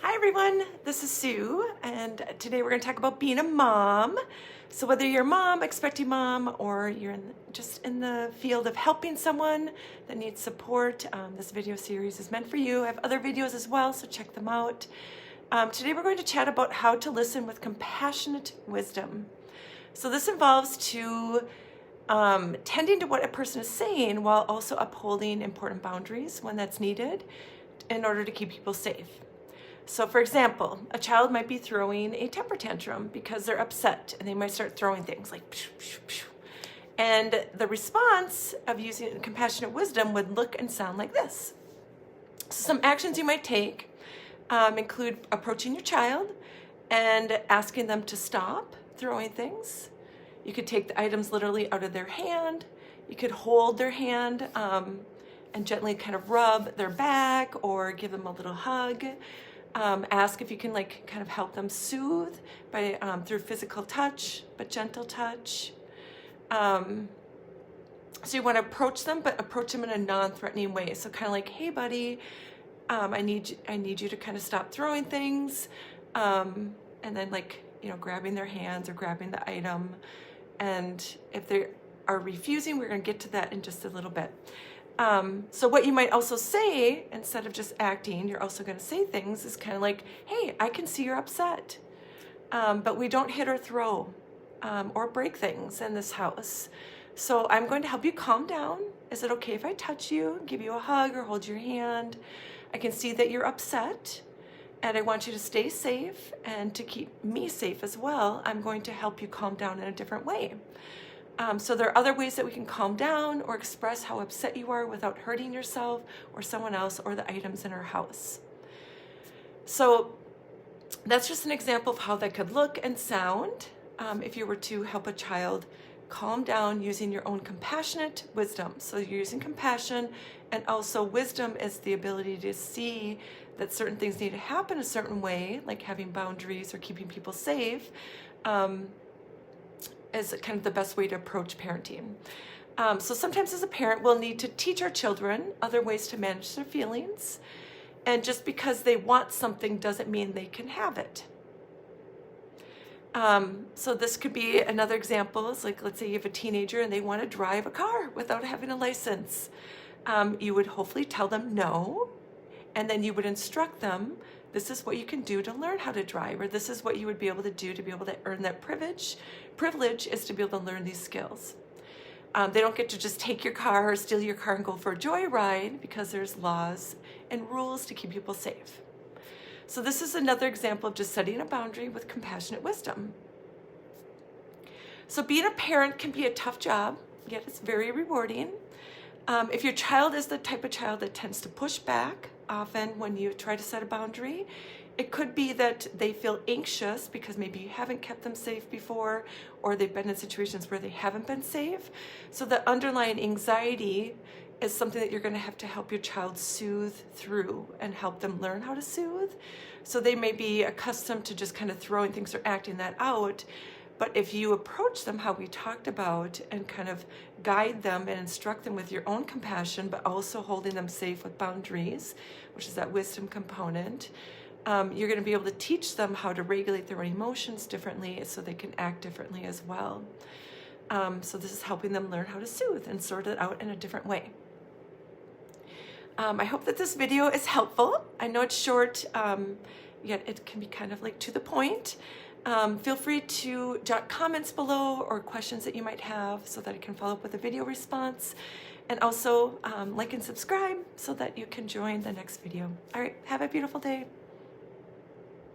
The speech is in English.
Hi everyone, this is Sue, and today we're going to talk about being a mom. So whether you're a mom, expecting mom, or you're just in the field of helping someone that needs support, this video series is meant for you. I have other videos as well, so check them out. Today we're going to chat about how to listen with compassionate wisdom. So this involves tending to what a person is saying while also upholding important boundaries when that's needed in order to keep people safe. So for example, a child might be throwing a temper tantrum because they're upset and they might start throwing things like pshh, pshh, pshh. And the response of using compassionate wisdom would look and sound like this. So some actions you might take include approaching your child and asking them to stop throwing things. You could take the items literally out of their hand. You could hold their hand and gently kind of rub their back or give them a little hug. Ask if you can kind of help them soothe by through physical touch, but gentle touch. So you want to approach them, but approach them in a non-threatening way. So kind of like, hey buddy, I need you to kind of stop throwing things. And then grabbing their hands or grabbing the item. And if they are refusing, we're going to get to that in just a little bit. So what you might also say, instead of just acting, you're also going to say things is kind of like, hey, I can see you're upset, but we don't hit or throw or break things in this house. So I'm going to help you calm down. Is it okay if I touch you, give you a hug, or hold your hand? I can see that you're upset, and I want you to stay safe and to keep me safe as well. I'm going to help you calm down in a different way. So there are other ways that we can calm down or express how upset you are without hurting yourself or someone else or the items in our house. So that's just an example of how that could look and sound if you were to help a child calm down using your own compassionate wisdom. So you're using compassion, and also wisdom is the ability to see that certain things need to happen a certain way, like having boundaries or keeping people safe. Is kind of the best way to approach parenting. So sometimes as a parent, we'll need to teach our children other ways to manage their feelings. And just because they want something doesn't mean they can have it. So this could be another example is like, let's say you have a teenager and they want to drive a car without having a license. You would hopefully tell them no, and then you would instruct them, this is what you can do to learn how to drive, or this is what you would be able to do to be able to earn that privilege. Privilege is to be able to learn these skills. They don't get to just take your car or steal your car and go for a joyride because there's laws and rules to keep people safe. So this is another example of just setting a boundary with compassionate wisdom. So being a parent can be a tough job, yet it's very rewarding. If your child is the type of child that tends to push back, often when you try to set a boundary, it could be that they feel anxious because maybe you haven't kept them safe before, or they've been in situations where they haven't been safe. So the underlying anxiety is something that you're going to help your child soothe through and help them learn how to soothe. So they may be accustomed to just kind of throwing things or acting that out. But if you approach them how we talked about and kind of guide them and instruct them with your own compassion, but also holding them safe with boundaries, which is that wisdom component, you're going to be able to teach them how to regulate their own emotions differently so they can act differently as well. So this is helping them learn how to soothe and sort it out in a different way. I hope that this video is helpful. I know it's short, yet it can be kind of to the point. Feel free to jot comments below or questions that you might have so that I can follow up with a video response. And also like and subscribe so that you can join the next video. All right, have a beautiful day.